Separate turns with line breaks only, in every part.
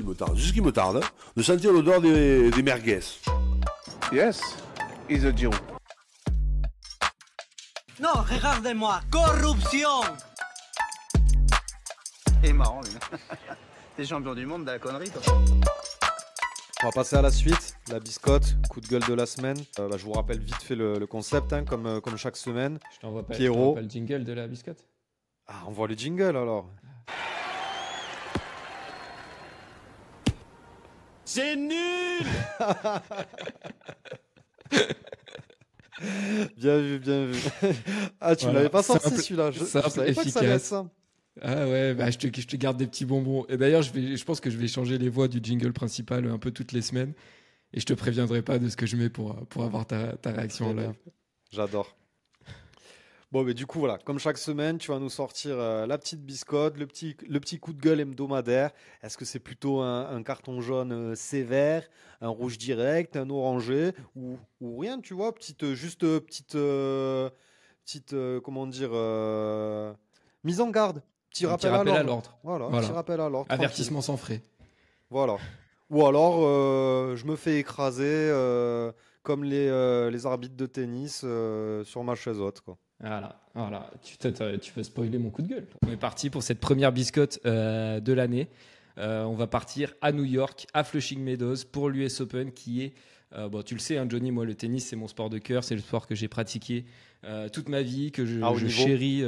qui me tarde, juste qui me tarde, de sentir l'odeur des merguez.
Yes, he's a Jew.
Non, regardez-moi, corruption.
C'est marrant, lui. T'es champion du monde de la connerie, toi.
On va passer à la suite, la biscotte, coup de gueule de la semaine. Je vous rappelle vite fait le concept, hein, comme chaque semaine.
Je t'envoie pas,
Pierrot.
le jingle de la biscotte.
Ah, on voit le jingle alors.
C'est nul.
Bien vu, bien vu. Ah, tu l'avais pas sorti celui-là. Je
simple,
savais pas que ça allait être
efficace.
ça.
Ah ouais, je te garde des petits bonbons. Et d'ailleurs, je pense que je vais changer les voix du jingle principal un peu toutes les semaines. Et je te préviendrai pas de ce que je mets pour avoir ta réaction en live.
J'adore. Bon, mais du coup, voilà, comme chaque semaine, tu vas nous sortir la petite biscotte, le petit coup de gueule hebdomadaire. Est-ce que c'est plutôt un carton jaune sévère, un rouge direct, un orangé ou rien, tu vois, comment dire, mise en garde, petit
Un petit
rappel
rappel
à
à
l'ordre.
l'ordre.
Voilà, petit rappel à l'ordre.
Avertissement sans frais.
Voilà. Ou alors, je me fais écraser comme les arbitres de tennis sur ma chaise haute, quoi.
Voilà. Tu veux spoiler mon coup de gueule. On est parti pour cette première biscotte de l'année. On va partir à New York, à Flushing Meadows, pour l'US Open, qui est, tu le sais, hein, Johnny, moi le tennis c'est mon sport de cœur, c'est le sport que j'ai pratiqué toute ma vie, que je chéris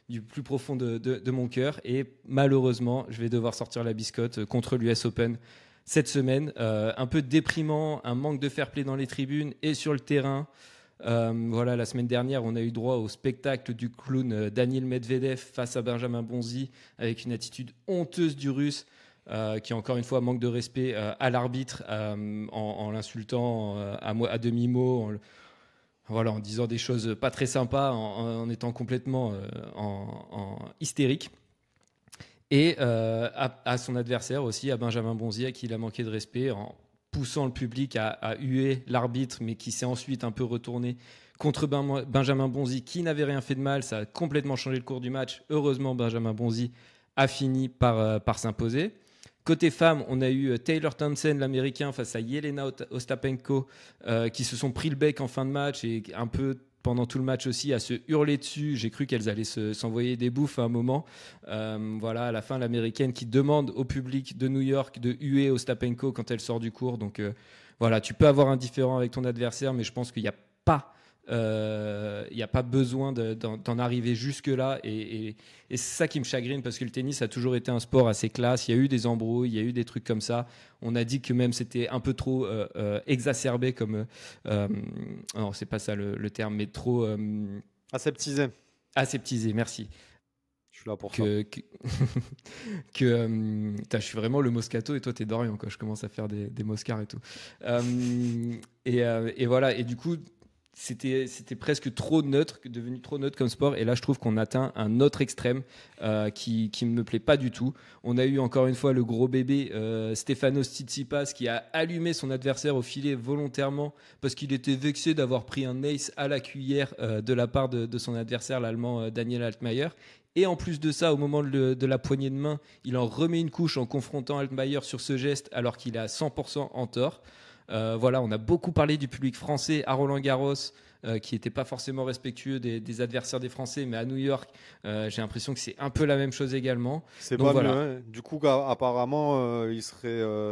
du plus profond de mon cœur. Et malheureusement, je vais devoir sortir la biscotte contre l'US Open cette semaine. Un peu déprimant, un manque de fair play dans les tribunes et sur le terrain. La semaine dernière, on a eu droit au spectacle du clown Daniil Medvedev face à Benjamin Bonzi, avec une attitude honteuse du Russe, qui encore une fois manque de respect à l'arbitre, en l'insultant à demi-mot, en disant des choses pas très sympas, en étant complètement en hystérique. Et à son adversaire aussi, à Benjamin Bonzi, à qui il a manqué de respect en poussant le public à huer l'arbitre, mais qui s'est ensuite un peu retourné contre Benjamin Bonzi, qui n'avait rien fait de mal. Ça a complètement changé le cours du match. Heureusement, Benjamin Bonzi a fini par s'imposer. Côté femmes, on a eu Taylor Townsend, l'américain, face à Yelena Ostapenko, qui se sont pris le bec en fin de match et un peu pendant tout le match aussi à se hurler dessus. J'ai cru qu'elles allaient s'envoyer des bouffes à un moment. À la fin, l'américaine qui demande au public de New York de huer Ostapenko quand elle sort du court. Donc tu peux avoir un différend avec ton adversaire, mais je pense qu'il n'y a pas besoin d'en arriver jusque-là. Et c'est ça qui me chagrine, parce que le tennis a toujours été un sport assez classe. Il y a eu des embrouilles, il y a eu des trucs comme ça. On a dit que même c'était un peu trop exacerbé, comme... non, c'est pas ça le terme, mais trop...
Aseptisé.
Aseptisé, merci.
Je suis là pour ça.
Je suis vraiment le Moscato et toi t'es Dorian, quoi. Je commence à faire des Moscars et tout. Et du coup... C'était presque devenu trop neutre comme sport. Et là, je trouve qu'on atteint un autre extrême qui ne me plaît pas du tout. On a eu encore une fois le gros bébé Stefanos Tsitsipas, qui a allumé son adversaire au filet volontairement parce qu'il était vexé d'avoir pris un ace à la cuillère de la part de son adversaire, l'Allemand Daniel Altmaier. Et en plus de ça, au moment de la poignée de main, il en remet une couche en confrontant Altmaier sur ce geste alors qu'il est à 100% en tort. On a beaucoup parlé du public français à Roland-Garros, qui n'était pas forcément respectueux des adversaires des Français, mais à New York, j'ai l'impression que c'est un peu la même chose également.
C'est pas mieux, hein. Du coup, apparemment,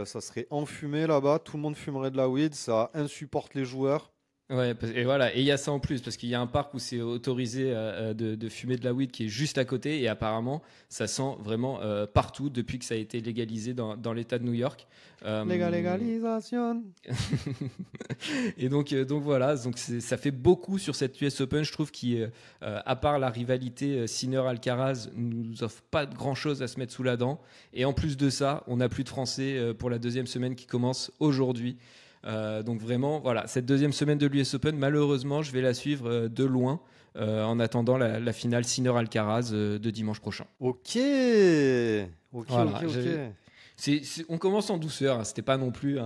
ça serait enfumé là-bas, tout le monde fumerait de la weed, ça insupporte les joueurs.
Ouais, et il y a ça en plus, parce qu'il y a un parc où c'est autorisé de fumer de la weed qui est juste à côté, et apparemment ça sent vraiment partout depuis que ça a été légalisé dans l'État de New York.
Légalisation.
Et donc ça fait beaucoup sur cette US Open, je trouve, qui à part la rivalité Sinner-Alcaraz, nous offre pas grand chose à se mettre sous la dent. Et en plus de ça, on n'a plus de Français pour la deuxième semaine qui commence aujourd'hui. Donc vraiment, cette deuxième semaine de l'US Open, malheureusement, je vais la suivre de loin en attendant la finale Sinner-Alcaraz de dimanche prochain.
Ok.
On commence en douceur, hein. C'était pas non plus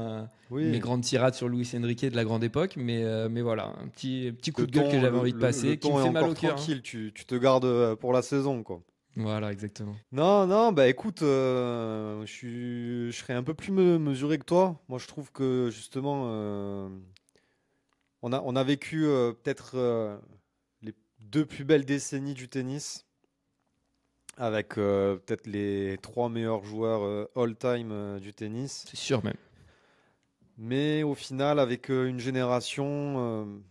mes grandes tirades sur Luis Enrique de la grande époque, mais voilà, un petit coup de gueule que j'avais envie de passer, qui me fait mal au cœur.
Tranquille, tu te gardes pour la saison, quoi.
Voilà, exactement.
Non, bah écoute, je serais un peu plus mesuré que toi. Moi, je trouve que justement, on a vécu peut-être les deux plus belles décennies du tennis, avec peut-être les trois meilleurs joueurs all-time du tennis.
C'est sûr même.
Mais au final, avec une génération,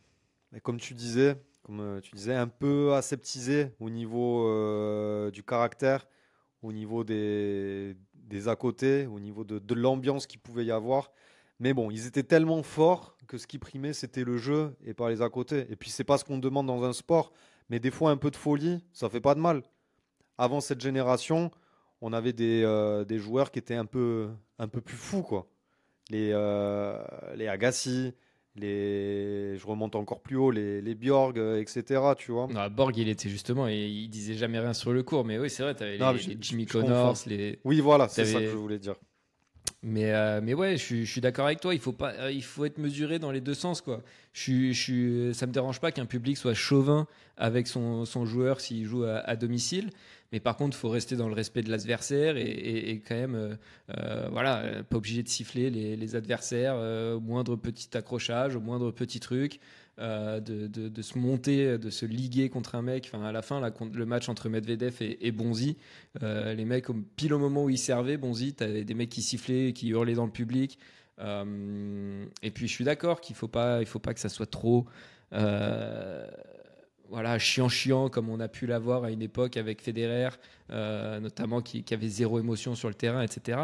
et comme tu disais, un peu aseptisée au niveau du caractère, au niveau des à côté, au niveau de l'ambiance qu'il pouvait y avoir. Mais bon, ils étaient tellement forts que ce qui primait, c'était le jeu et pas les à côté. Et puis, c'est pas ce qu'on demande dans un sport, mais des fois, un peu de folie, ça fait pas de mal. Avant cette génération, on avait des joueurs qui étaient un peu plus fous, quoi. Les Agassi, je remonte encore plus haut, les Bjorg, etc. Tu vois.
Non, Borg, il était justement, et il disait jamais rien sur le court, mais oui, c'est vrai, t'avais
Non, mais
les Jimmy
je
Connors,
confonds.
les.
Oui, voilà, c'est ça que
T'avais-
je voulais dire.
Mais ouais, je suis d'accord avec toi. Il faut pas, il faut être mesuré dans les deux sens, quoi. Ça me dérange pas qu'un public soit chauvin avec son joueur s'il joue à domicile. Mais par contre, il faut rester dans le respect de l'adversaire et quand même, voilà, pas obligé de siffler les adversaires au moindre petit accrochage, au moindre petit truc, de se monter, de se liguer contre un mec. Enfin, à la fin, là, le match entre Medvedev et Bonzi, les mecs, pile au moment où ils servaient, Bonzi, t'avais des mecs qui sifflaient, qui hurlaient dans le public. Et puis, je suis d'accord il faut pas que ça soit trop, voilà, chiant, comme on a pu l'avoir à une époque avec Federer, notamment qui avait zéro émotion sur le terrain, etc.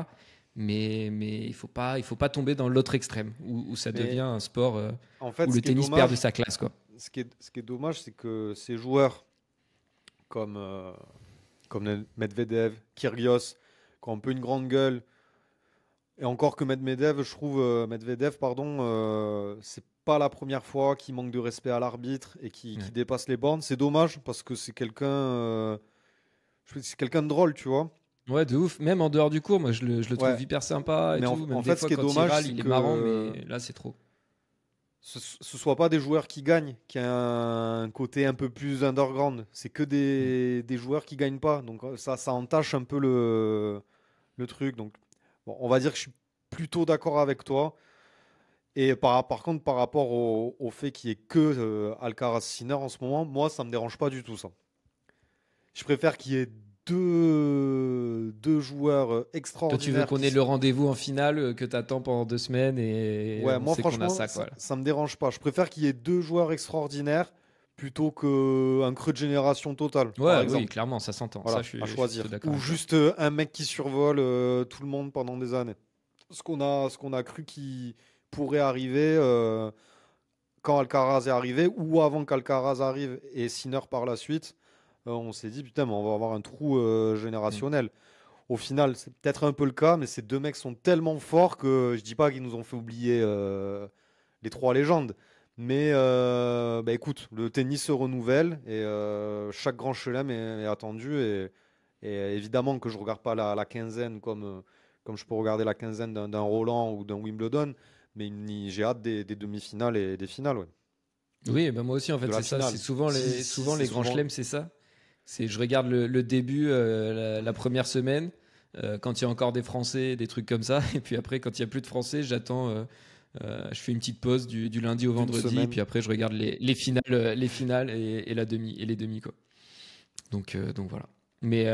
Mais il faut pas tomber dans l'autre extrême où ça
Mais
devient un sport
en fait,
où
ce
le
qui est
tennis
dommage,
perd de sa classe, quoi.
ce qui est dommage, c'est que ces joueurs comme, comme Medvedev, Kyrgios, qui ont un peu une grande gueule, et encore que Medvedev, pardon, c'est pas la première fois qu'il manque de respect à l'arbitre et qui
Ouais.
dépasse les bornes. C'est dommage parce que c'est quelqu'un de drôle, tu vois.
Ouais, de ouf. Même en dehors du cours, moi, je le trouve
Ouais.
hyper sympa et
Mais
tout.
en
Même des
fait, ce
fois,
qui est
quand il
dommage,
râle,
c'est
il est
que
marrant, mais là, c'est trop.
ce soit pas des joueurs qui gagnent, qui a un côté un peu plus underground. C'est que des joueurs qui gagnent pas. Donc ça entache un peu le truc. Donc bon, on va dire que je suis plutôt d'accord avec toi. Et par contre, par rapport au fait qu'il n'y ait que Alcaraz Sinner en ce moment, moi, ça me dérange pas du tout ça. Je préfère qu'il y ait deux joueurs
Toi, tu veux
extraordinaires
qu'on ait le rendez-vous en finale que t'attends pendant 2 semaines et
Ouais,
on
moi
sait qu'on a
franchement,
ça,
ça,
quoi.
ça me dérange pas. Je préfère qu'il y ait deux joueurs extraordinaires plutôt qu'un creux de génération total, par
Ouais, oui,
exemple.
clairement, ça s'entend.
Voilà,
Ça,
à
je suis
choisir.
plutôt d'accord
Ou
avec toi.
juste un mec qui survole tout le monde pendant des années. Ce qu'on a cru qui pourrait arriver quand Alcaraz est arrivé ou avant qu'Alcaraz arrive et Sinner par la suite, on s'est dit putain, mais on va avoir un trou
Mm.
générationnel. Au final, c'est peut-être un peu le cas, mais ces deux mecs sont tellement forts que je dis pas qu'ils nous ont fait oublier les trois légendes. Mais bah écoute, le tennis se renouvelle et chaque grand chelem est attendu. Et évidemment que je regarde pas la quinzaine comme je peux regarder la quinzaine d'un Roland ou d'un Wimbledon, mais j'ai hâte des demi-finales et des finales. Ouais.
Oui, ben moi aussi, en
De
fait,
la
c'est ça.
finale.
C'est souvent souvent
C'est
les grands
souvent.
chelems, c'est ça. Je regarde le début, la première semaine, quand il y a encore des Français, des trucs comme ça. Et puis après, quand il n'y a plus de Français, j'attends. Je fais une petite pause du lundi au
D'une
vendredi.
semaine.
Puis après, je regarde les finales et la demi et les demi, quoi. Donc voilà. Mais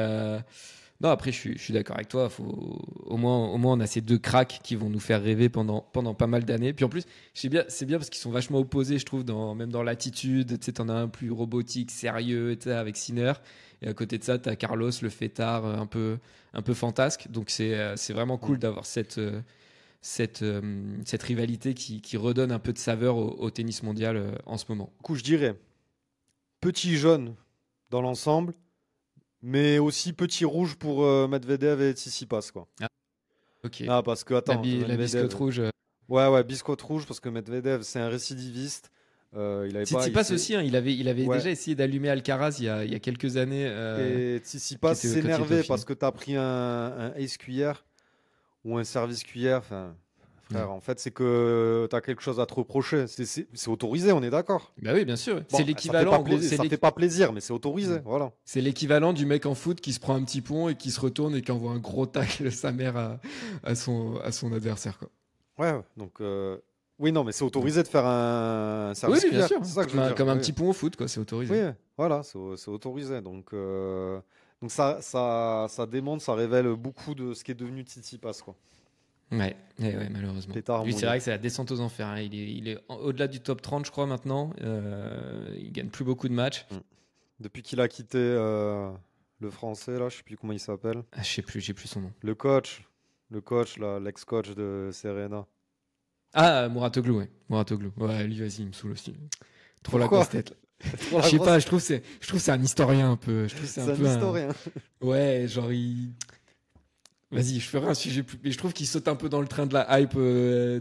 non, après, je suis d'accord avec toi. Au moins, on a ces deux cracks qui vont nous faire rêver pendant pas mal d'années. Puis en plus, c'est bien parce qu'ils sont vachement opposés, je trouve, même dans l'attitude. Tu sais, t'en as un plus robotique, sérieux, tu sais, avec Sinner. Et à côté de ça, t'as Carlos, le fêtard, un peu fantasque. Donc c'est vraiment cool d'avoir cette rivalité qui redonne un peu de saveur au tennis mondial en ce moment.
Du coup, je dirais petit jaune dans l'ensemble, mais aussi petit rouge pour Medvedev et Tsitsipas, quoi.
Ok.
Ah, parce que, attends,
La biscotte rouge.
Ouais, biscotte rouge, parce que Medvedev, c'est un récidiviste. Il avait pas.
Tsitsipas aussi, hein, il avait
Ouais.
déjà essayé d'allumer Alcaraz il y a quelques années.
Et Tsitsipas
qui était- quand il était au
s'énervait
final.
parce que t'as pris un ace cuillère ou un service cuillère. Enfin, Frère, en fait, c'est que tu as quelque chose à te reprocher. C'est autorisé, on est d'accord.
Bah oui, bien sûr.
Bon,
C'est l'équivalent. En gros,
ça fait pas plaisir, mais c'est autorisé. Voilà.
c'est l'équivalent du mec en foot qui se prend un petit pont et qui se retourne et qui envoie un gros tacle sa mère à son adversaire, quoi.
Ouais, donc. Oui, non, mais c'est autorisé de faire un service
Oui, bien
clear,
sûr.
c'est ça que je veux dire.
Comme un
Oui.
petit pont au foot, quoi. C'est autorisé.
Oui, voilà, c'est autorisé. Donc ça démontre, ça révèle beaucoup de ce qui est devenu Tsitsipas, quoi.
Ouais, malheureusement.
Pétard
Lui, c'est
mouillé.
vrai que c'est la descente aux enfers, hein. Il est au-delà du top 30, je crois, maintenant. Il gagne plus beaucoup de matchs.
Depuis qu'il a quitté le français, là, je sais plus comment il s'appelle.
Ah, je sais plus, j'ai plus son nom.
Le coach, là, l'ex-coach de Serena.
Ah, Mouratoglou, ouais. Mouratoglou. Ouais, lui, vas-y, il me saoule aussi. Trop la
Pourquoi
grosse tête. Je sais pas, je trouve que c'est un historien un peu. Je trouve que
C'est
un
un
peu
historien.
Ouais, genre il. Vas-y, je ferai un sujet plus. Mais je trouve qu'il saute un peu dans le train de la hype,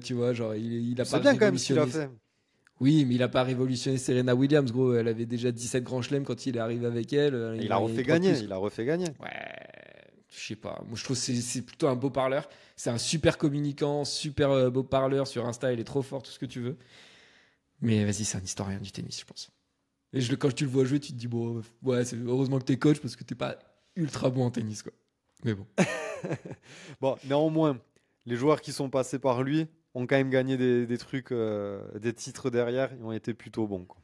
tu vois. Genre, il a pas
C'est bien quand même ce qu'il a
révolutionné.
fait.
Oui, mais il a pas révolutionné Serena Williams, gros. Elle avait déjà 17 grands chelems quand il est arrivé avec elle.
Il a refait gagner. Il a refait gagner.
Ouais, je sais pas. Moi, je trouve que c'est plutôt un beau parleur. C'est un super communicant, super beau parleur sur Insta. Il est trop fort, tout ce que tu veux. Mais vas-y, c'est un historien du tennis, je pense. Et quand tu le vois jouer, tu te dis, bon, ouais, heureusement que t'es coach parce que t'es pas ultra bon en tennis, quoi. Mais bon.
Bon, néanmoins, les joueurs qui sont passés par lui ont quand même gagné des trucs, des titres derrière. Ils ont été plutôt bons, quoi.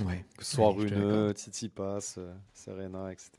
Ouais.
Que ce soit
Ouais, je suis d'accord.
Rune, Tsitsipas, Serena, etc.